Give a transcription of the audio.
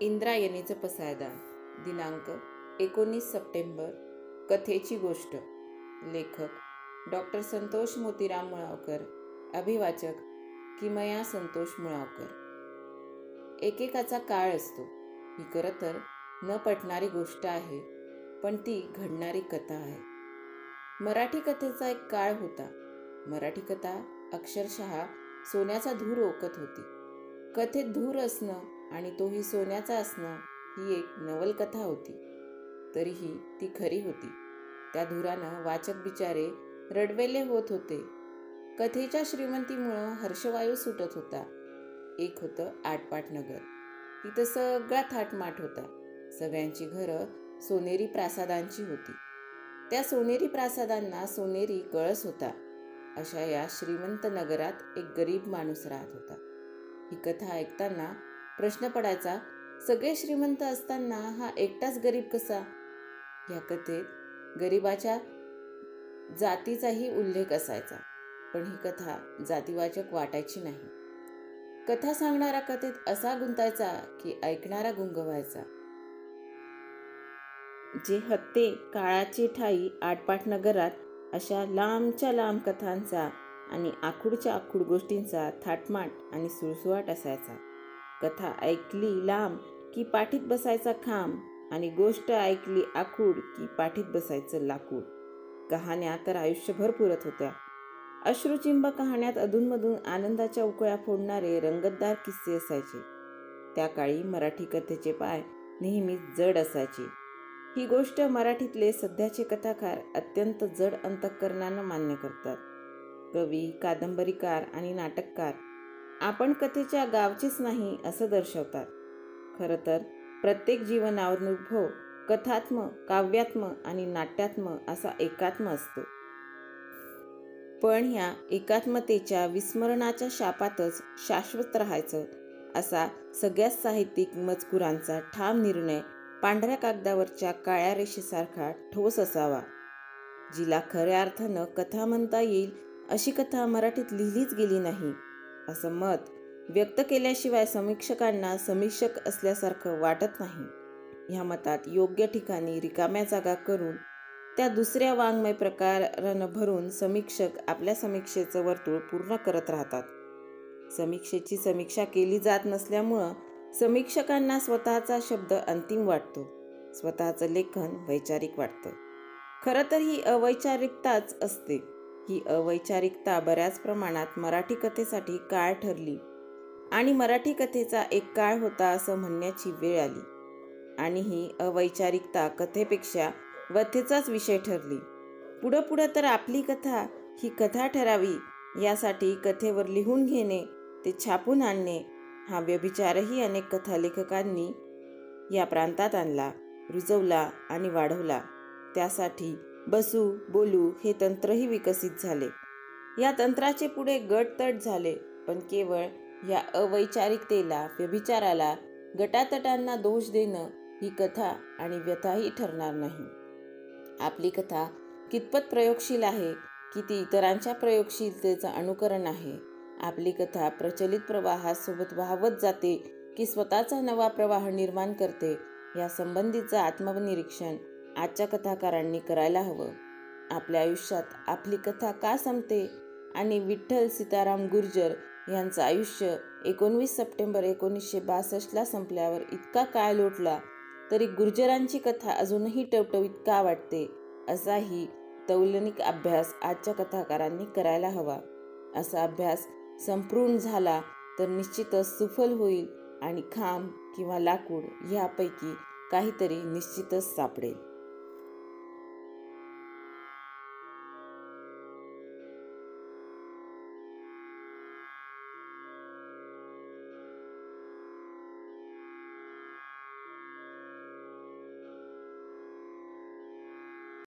इंद्रायणीचं पसायदान. दिनांक 19 सप्टेंबर. कथेची गोष्ट. लेखक डॉक्टर संतोष मोतीराम मुळावकर. अभिवाचक किमया संतोष मुळावकर. एकेकाचा काळ असतो. ही खरं तर न पटणारी गोष्ट आहे, पण ती घडणारी कथा आहे. मराठी कथेचा एक काळ होता. मराठी कथा अक्षरशः सोन्याचा धूर ओकत होती. कथेत धूर असणं आणि तोही सोन्याचा असणं ही एक नवलकथा होती. तरीही ती खरी होती. त्या धुरानं वाचक बिचारे रडवेले होत होते. कथेच्या श्रीमंतीमुळं हर्षवायू सुटत होता. एक होतं आटपाट नगर. तिथं सगळा थाटमाट होता. सगळ्यांची घरं सोनेरी प्रासादांची होती. त्या सोनेरी प्रासादांना सोनेरी कळस होता. अशा या श्रीमंत नगरात एक गरीब माणूस राहत होता. ही कथा ऐकताना प्रश्न पडायचा, सगळे श्रीमंत असताना हा एकटाच गरीब कसा? या कथेत गरिबाच्या जातीचाही उल्लेख असायचा, पण ही कथा जातीवाचक वाटायची नाही. कथा सांगणारा कथेत असा गुंतायचा की ऐकणारा गुंग व्हायचा. जे हत्ते काळाची ठाई आटपाट नगरात अशा लांबच्या लांब कथांचा आणि आखूडच्या आखूड गोष्टींचा थाटमाट आणि सुळसुळाट असायचा. कथा ऐकली लांब की पाठीत बसायचा खांब, आणि गोष्ट ऐकली आखूड की पाठीत बसायचं लाकूड. कहाण्या तर आयुष्यभर पुरत होत्या. अश्रुचिंब कहाण्यात अधूनमधून आनंदाच्या उकळ्या फोडणारे रंगतदार किस्से असायचे. त्या काळी मराठी कथेचे पाय नेहमीच जड असायचे. ही गोष्ट मराठीतले सध्याचे कथाकार अत्यंत जड अंतःकरणानं मान्य करतात. कवी, कादंबरीकार आणि नाटककार आपण कथेच्या गावचेच नाही असं दर्शवतात. खरं तर प्रत्येक जीवनानुभव कथात्म, काव्यात्म आणि नाट्यात्म असा एकात्म असतो. पण ह्या एकात्मतेच्या विस्मरणाच्या शापातच शाश्वत राहायचं असा सगळ्याच साहित्यिक मजकुरांचा ठाम निर्णय पांढऱ्या कागदावरच्या काळ्या रेषेसारखा ठोस असावा. जिला खऱ्या अर्थानं कथा म्हणता येईल अशी कथा मराठीत लिहिलीच गेली नाही, असं मत व्यक्त केल्याशिवाय समीक्षकांना समीक्षक असल्यासारखं वाटत नाही. ह्या मतात योग्य ठिकाणी रिकाम्या जागा करून त्या दुसऱ्या वाङ्मय प्रकारानं भरून समीक्षक आपल्या समीक्षेचं वर्तुळ पूर्ण करत राहतात. समीक्षेची समीक्षा केली जात नसल्यामुळं समीक्षकांना स्वतःचा शब्द अंतिम वाटतो, स्वतःचं लेखन वैचारिक वाटतं. खरं तर ही अवैचारिकताच असते. ही अवैचारिकता बऱ्याच प्रमाणात मराठी कथेसाठी काळ ठरली, आणि मराठी कथेचा एक काळ होता असं म्हणण्याची वेळ आली. आणि ही अवैचारिकता कथेपेक्षा व्यथेचाच विषय ठरली. पुढं पुढं तर आपली कथा ही कथा ठरावी यासाठी कथेवर लिहून घेणे, ते छापून आणणे हा व्यभिचारही अनेक कथालेखकांनी या प्रांतात आणला, रुजवला आणि वाढवला. त्यासाठी बसू बोलू हे तंत्रही विकसित झाले. या तंत्राचे पुढे गटतट झाले, पण केवळ या अवैचारिकतेला, व्यभिचाराला, गटातटांना दोष देणं ही कथा आणि व्यथाही ठरणार नाही. आपली कथा कितपत प्रयोगशील आहे, किती इतरांच्या प्रयोगशीलतेचं अनुकरण आहे, आपली कथा प्रचलित प्रवाहासोबत वाहवत जाते की स्वतःचा नवा प्रवाह निर्माण करते, या संबंधीचं आत्मनिरीक्षण आजच्या कथाकारांनी करायला हवं. आपल्या आयुष्यात आपली कथा का संपते, आणि विठ्ठल सीताराम गुर्जर यांचं आयुष्य 19 सप्टेंबर 1962 संपल्यावर इतका काळ लोटला तरी गुर्जरांची कथा अजूनही टवटवीत का वाटते, असाही तौलनिक अभ्यास आजच्या कथाकारांनी करायला हवा. असा अभ्यास संपूर्ण झाला तर निश्चितच सुफल होईल, आणि खांब किंवा लाकूड ह्यापैकी काहीतरी निश्चितच सापडेल.